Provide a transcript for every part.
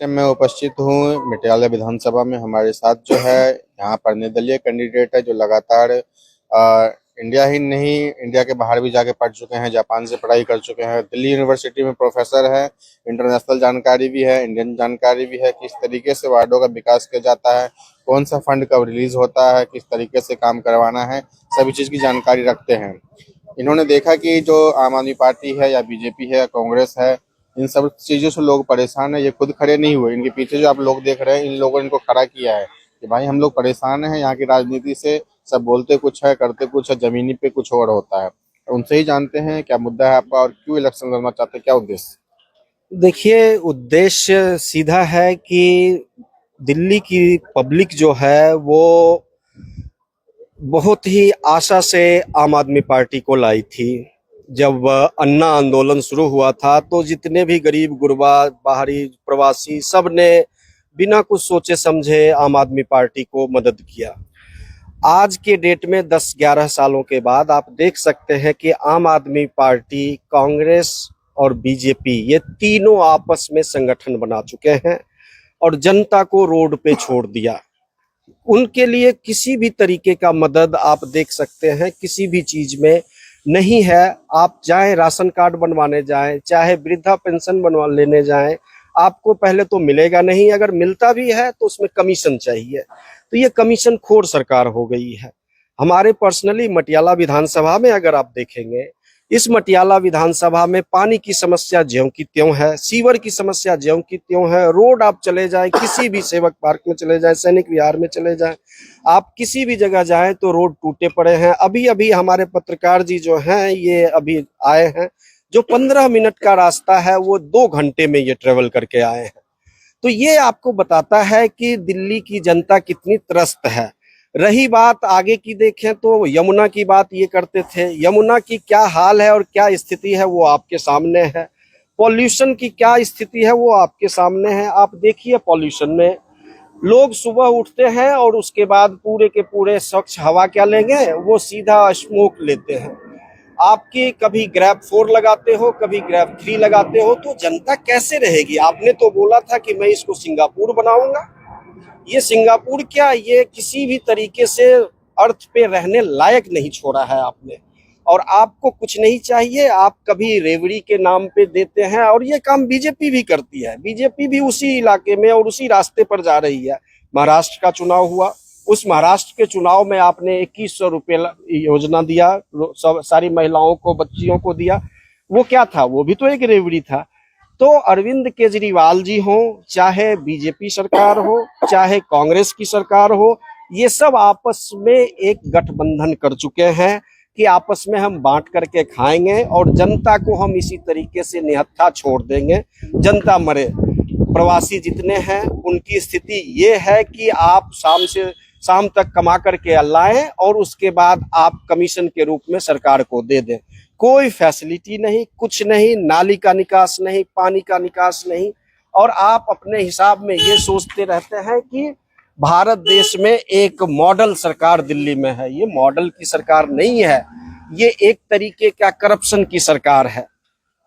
Time मैं उपस्थित हूँ मटियाला विधानसभा में। हमारे साथ जो है यहाँ पर निर्दलीय कैंडिडेट है जो लगातार इंडिया ही नहीं इंडिया के बाहर भी जाके पढ़ चुके हैं, जापान से पढ़ाई कर चुके हैं, दिल्ली यूनिवर्सिटी में प्रोफेसर है, इंटरनेशनल जानकारी भी है, इंडियन जानकारी भी है, किस तरीके से वार्डों का विकास किया जाता है, कौन सा फंड कब रिलीज होता है, किस तरीके से काम करवाना है, सभी चीज़ की जानकारी रखते हैं। इन्होंने देखा कि जो आम आदमी पार्टी है या बीजेपी है या कांग्रेस है, इन सब चीजों से लोग परेशान है। ये खुद खड़े नहीं हुए, इनके पीछे जो आप लोग देख रहे हैं, इन लोगों ने इनको खड़ा किया है कि भाई हम लोग परेशान हैं यहाँ की राजनीति से, सब बोलते कुछ है करते कुछ है, जमीनी पे कुछ और होता है। उनसे ही जानते हैं क्या मुद्दा है आपका और क्यों इलेक्शन लड़ना चाहते हैं, क्या उद्देश्य? देखिए, उद्देश्य सीधा है कि दिल्ली की पब्लिक जो है वो बहुत ही आशा से आम आदमी पार्टी को लाई थी। जब अन्ना आंदोलन शुरू हुआ था तो जितने भी गरीब गुरबा, बाहरी प्रवासी, सब ने बिना कुछ सोचे समझे आम आदमी पार्टी को मदद किया। आज के डेट में 10-11 सालों के बाद आप देख सकते हैं कि आम आदमी पार्टी, कांग्रेस और बीजेपी ये तीनों आपस में संगठन बना चुके हैं और जनता को रोड पे छोड़ दिया। उनके लिए किसी भी तरीके का मदद आप देख सकते हैं किसी भी चीज में नहीं है। आप जाएं राशन कार्ड बनवाने जाएं, चाहे वृद्धा पेंशन बनवा लेने जाएं, आपको पहले तो मिलेगा नहीं, अगर मिलता भी है तो उसमें कमीशन चाहिए। तो ये कमीशन खोर सरकार हो गई है। हमारे पर्सनली मटियाला विधानसभा में अगर आप देखेंगे, इस मटियाला विधानसभा में पानी की समस्या ज्यों की त्यों है, सीवर की समस्या ज्यों की त्यों है। रोड आप चले जाएं, किसी भी सेवक पार्क में चले जाएं, सैनिक विहार में चले जाएं, आप किसी भी जगह जाएं तो रोड टूटे पड़े हैं। अभी अभी हमारे पत्रकार जी जो हैं ये अभी आए हैं, जो 15 मिनट का रास्ता है वो 2 घंटे में ये ट्रेवल करके आए हैं। तो ये आपको बताता है कि दिल्ली की जनता कितनी त्रस्त है। रही बात आगे की, देखें तो यमुना की बात ये करते थे, यमुना की क्या हाल है और क्या स्थिति है वो आपके सामने है। पॉल्यूशन की क्या स्थिति है वो आपके सामने है। आप देखिए, पॉल्यूशन में लोग सुबह उठते हैं और उसके बाद पूरे के पूरे स्वच्छ हवा क्या लेंगे, वो सीधा स्मोक लेते हैं। आपकी कभी ग्रैब 4 लगाते हो, कभी ग्रैब 3 लगाते हो, तो जनता कैसे रहेगी? आपने तो बोला था कि मैं इसको सिंगापुर बनाऊंगा। ये सिंगापुर क्या, ये किसी भी तरीके से अर्थ पे रहने लायक नहीं छोड़ा है आपने। और आपको कुछ नहीं चाहिए, आप कभी रेवड़ी के नाम पे देते हैं, और ये काम बीजेपी भी करती है। बीजेपी भी उसी इलाके में और उसी रास्ते पर जा रही है। महाराष्ट्र का चुनाव हुआ, उस महाराष्ट्र के चुनाव में आपने 2100 रुपये योजना दिया, सारी महिलाओं को, बच्चियों को दिया। वो क्या था? वो भी तो एक रेवड़ी था। तो अरविंद केजरीवाल जी हो, चाहे बीजेपी सरकार हो, चाहे कांग्रेस की सरकार हो, ये सब आपस में एक गठबंधन कर चुके हैं कि आपस में हम बांट करके खाएंगे और जनता को हम इसी तरीके से निहत्था छोड़ देंगे। जनता मरे। प्रवासी जितने हैं उनकी स्थिति ये है कि आप शाम से शाम तक कमा करके लाएं और उसके बाद आप कमीशन के रूप में सरकार को दे दें। कोई फैसिलिटी नहीं, कुछ नहीं, नाली का निकास नहीं, पानी का निकास नहीं। और आप अपने हिसाब में ये सोचते रहते हैं कि भारत देश में एक मॉडल सरकार दिल्ली में है। ये मॉडल की सरकार नहीं है, ये एक तरीके का करप्शन की सरकार है।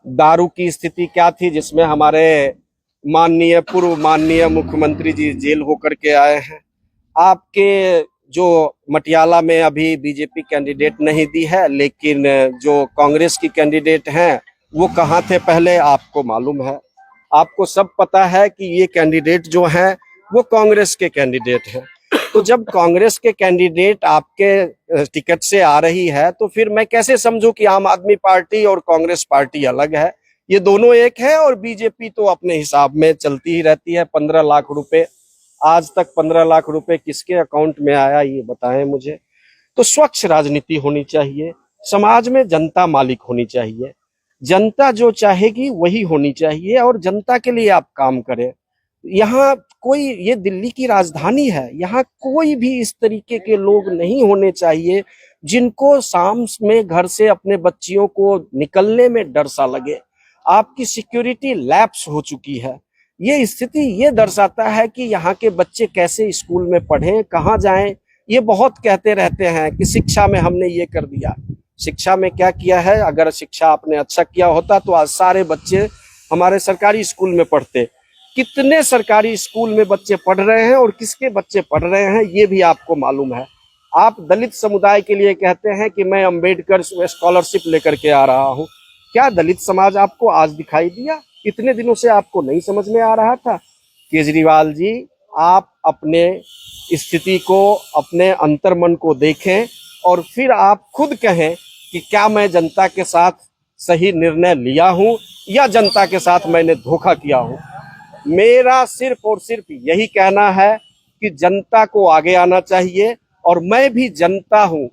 दारू की स्थिति क्या थी, जिसमें हमारे पूर्व माननीय मुख्यमंत्री जी जेल होकर के आए हैं। आपके जो मटियाला में अभी बीजेपी कैंडिडेट नहीं दी है, लेकिन जो कांग्रेस की कैंडिडेट हैं वो कहाँ थे पहले, आपको मालूम है। आपको सब पता है कि ये कैंडिडेट जो हैं वो कांग्रेस के कैंडिडेट हैं। तो जब कांग्रेस के कैंडिडेट आपके टिकट से आ रही है तो फिर मैं कैसे समझूं कि आम आदमी पार्टी और कांग्रेस पार्टी अलग है? ये दोनों एक है। और बीजेपी तो अपने हिसाब में चलती ही रहती है। 15 लाख रुपए, आज तक 15 लाख रुपए किसके अकाउंट में आया ये बताएं मुझे। तो स्वच्छ राजनीति होनी चाहिए, समाज में जनता मालिक होनी चाहिए, जनता जो चाहेगी वही होनी चाहिए और जनता के लिए आप काम करें। यहाँ कोई, ये दिल्ली की राजधानी है, यहाँ कोई भी इस तरीके के लोग नहीं होने चाहिए जिनको शाम में घर से अपने बच्चियों को निकलने में डर सा लगे। आपकी सिक्योरिटी लैप्स हो चुकी है। ये स्थिति ये दर्शाता है कि यहाँ के बच्चे कैसे स्कूल में पढ़ें, कहाँ जाएं। ये बहुत कहते रहते हैं कि शिक्षा में हमने ये कर दिया। शिक्षा में क्या किया है? अगर शिक्षा आपने अच्छा किया होता तो आज सारे बच्चे हमारे सरकारी स्कूल में पढ़ते। कितने सरकारी स्कूल में बच्चे पढ़ रहे हैं और किसके बच्चे पढ़ रहे हैं ये भी आपको मालूम है। आप दलित समुदाय के लिए कहते हैं कि मैं अंबेडकर स्कॉलरशिप लेकर के आ रहा हूं। क्या दलित समाज आपको आज दिखाई दिया? इतने दिनों से आपको नहीं समझ में आ रहा था? केजरीवाल जी, आप अपने स्थिति को, अपने अंतर्मन को देखें और फिर आप खुद कहें कि क्या मैं जनता के साथ सही निर्णय लिया हूं या जनता के साथ मैंने धोखा किया हूं। मेरा सिर्फ और सिर्फ यही कहना है कि जनता को आगे आना चाहिए और मैं भी जनता हूं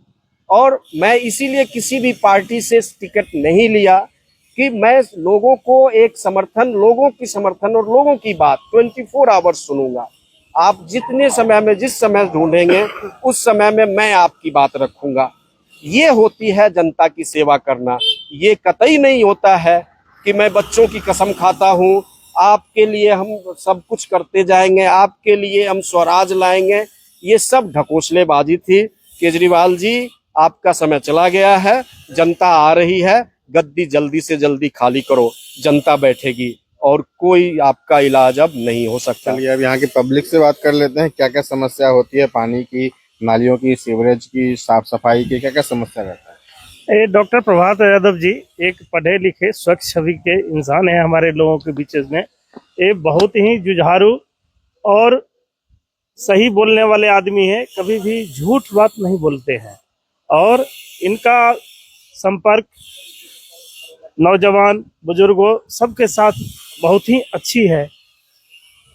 और मैं इसीलिए किसी भी पार्टी से टिकट नहीं लिया कि मैं लोगों को एक समर्थन, लोगों की समर्थन और लोगों की बात 24 आवर्स सुनूंगा। आप जितने समय में जिस समय ढूंढेंगे उस समय में मैं आपकी बात रखूंगा। ये होती है जनता की सेवा करना। ये कतई नहीं होता है कि मैं बच्चों की कसम खाता हूँ, आपके लिए हम सब कुछ करते जाएंगे, आपके लिए हम स्वराज लाएंगे। ये सब ढकोसलेबाजी थी। केजरीवाल जी, आपका समय चला गया है, जनता आ रही है, गद्दी जल्दी से जल्दी खाली करो, जनता बैठेगी और कोई आपका इलाज अब नहीं हो सकता। चलिए अब यहाँ की पब्लिक से बात कर लेते हैं। क्या क्या समस्या होती है? पानी की, नालियों की, सीवरेज की, साफ सफाई की, क्या क्या समस्या रहता है? ये डॉक्टर प्रभात यादव जी एक पढ़े लिखे स्वच्छ छवि के इंसान हैं हमारे लोगों के बीच में। ये बहुत ही जुझारू और सही बोलने वाले आदमी हैं, कभी भी झूठ बात नहीं बोलते हैं और इनका संपर्क नौजवान बुजुर्गों सबके साथ बहुत ही अच्छी है।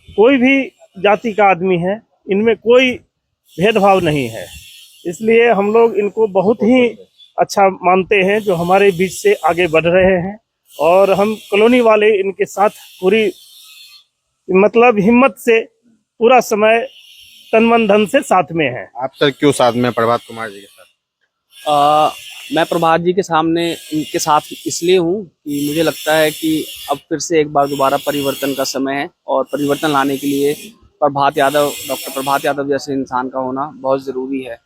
कोई भी जाति का आदमी है, इनमें कोई भेदभाव नहीं है, इसलिए हम लोग इनको बहुत ही अच्छा मानते हैं जो हमारे बीच से आगे बढ़ रहे हैं और हम कॉलोनी वाले इनके साथ पूरी मतलब हिम्मत से पूरा समय तन मन धन से साथ में हैं। आप सर क्यों साथ में प्रभात कुमार जी के साथ? मैं प्रभात जी के सामने इनके साथ इसलिए हूँ कि मुझे लगता है कि अब फिर से एक बार दोबारा परिवर्तन का समय है और परिवर्तन लाने के लिए डॉक्टर प्रभात यादव जैसे इंसान का होना बहुत ज़रूरी है।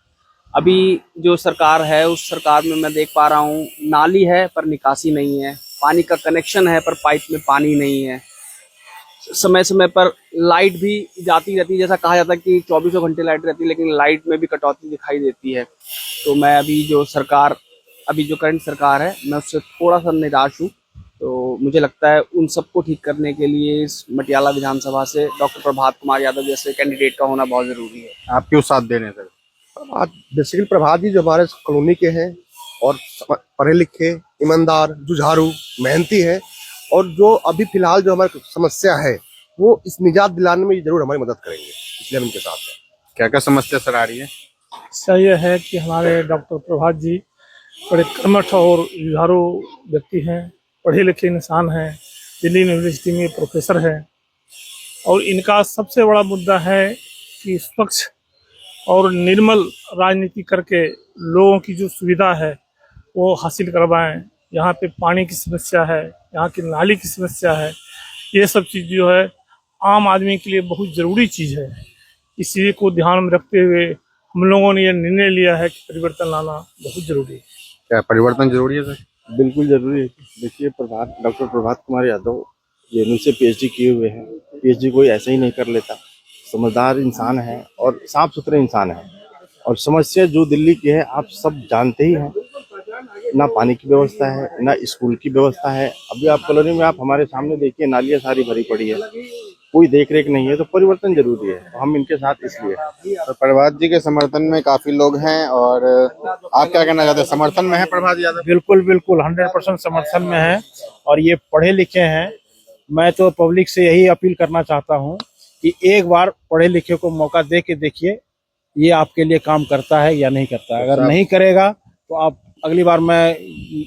अभी जो सरकार है उस सरकार में मैं देख पा रहा हूँ, नाली है पर निकासी नहीं है, पानी का कनेक्शन है पर पाइप में पानी नहीं है, समय समय पर लाइट भी जाती रहती है। जैसा कहा जाता है कि 24 घंटे लाइट रहती है, लेकिन लाइट में भी कटौती दिखाई देती है। तो मैं अभी जो करंट सरकार है, मैं उससे थोड़ा सा निराश हूँ। तो मुझे लगता है उन सबको ठीक करने के लिए इस मटियाला विधानसभा से डॉक्टर प्रभात कुमार यादव जैसे कैंडिडेट का होना बहुत ज़रूरी है। आप क्यों साथ दे रहे हैं सर? बेसिकली प्रभात जी जो हमारे कॉलोनी के हैं और पढ़े लिखे, ईमानदार, जुझारू, मेहनती है और जो अभी फिलहाल जो हमारी समस्या है वो इस निजात दिलाने में जरूर हमारी मदद करेंगे, इसलिए हम इनके साथ हैं। क्या क्या समस्या सर आ रही है? सही है कि हमारे डॉक्टर प्रभात जी बड़े कर्मठ और जुझारू व्यक्ति हैं, पढ़े लिखे इंसान हैं, दिल्ली यूनिवर्सिटी में प्रोफेसर हैं और इनका सबसे बड़ा मुद्दा है कि स्वच्छ और निर्मल राजनीति करके लोगों की जो सुविधा है वो हासिल करवाएं। यहाँ पे पानी की समस्या है, यहाँ की नाली की समस्या है, ये सब चीज़ जो है आम आदमी के लिए बहुत ज़रूरी चीज़ है। इसी को ध्यान में रखते हुए हम लोगों ने ये निर्णय लिया है कि परिवर्तन लाना बहुत ज़रूरी है। क्या परिवर्तन जरूरी है सर? बिल्कुल जरूरी है। देखिए डॉक्टर प्रभात कुमार यादव जेएनयू से पीएचडी किए हुए हैं। पीएचडी कोई ऐसे ही नहीं कर लेता, समझदार इंसान है और साफ सुथरे इंसान है। और समस्या जो दिल्ली की है आप सब जानते ही हैं, ना पानी की व्यवस्था है, ना स्कूल की व्यवस्था है। अभी आप कॉलोनी में आप हमारे सामने देखिए, नालियाँ सारी भरी पड़ी है, कोई देख रेख नहीं है। तो परिवर्तन जरूरी है, तो हम इनके साथ इसलिए। तो प्रभात जी के समर्थन में काफी लोग हैं और आप क्या कहना चाहते हैं? समर्थन में है प्रभात यादव? बिल्कुल बिल्कुल 100% समर्थन में है और ये पढ़े लिखे हैं। मैं तो पब्लिक से यही अपील करना चाहता हूँ कि एक बार पढ़े लिखे को मौका दे के देखिए, ये आपके लिए काम करता है या नहीं करता है। अगर नहीं करेगा तो आप अगली बार मैं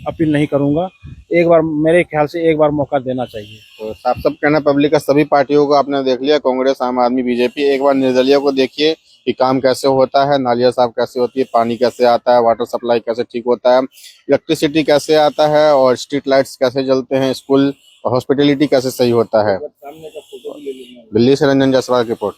अपील नहीं करूंगा। एक बार मेरे ख्याल से एक बार मौका देना चाहिए। तो साफ सब कहना पब्लिक का, सभी पार्टियों को आपने देख लिया, कांग्रेस, आम आदमी, बीजेपी, एक बार निर्दलीय को देखिए कि काम कैसे होता है, नालियाँ साफ कैसे होती है, पानी कैसे आता है, वाटर सप्लाई कैसे ठीक होता है, इलेक्ट्रिसिटी कैसे आता है और स्ट्रीट लाइट्स कैसे जलते हैं, स्कूल हॉस्पिटलिटी कैसे सही होता है। दिल्ली से रंजन जायसवाल की रिपोर्ट।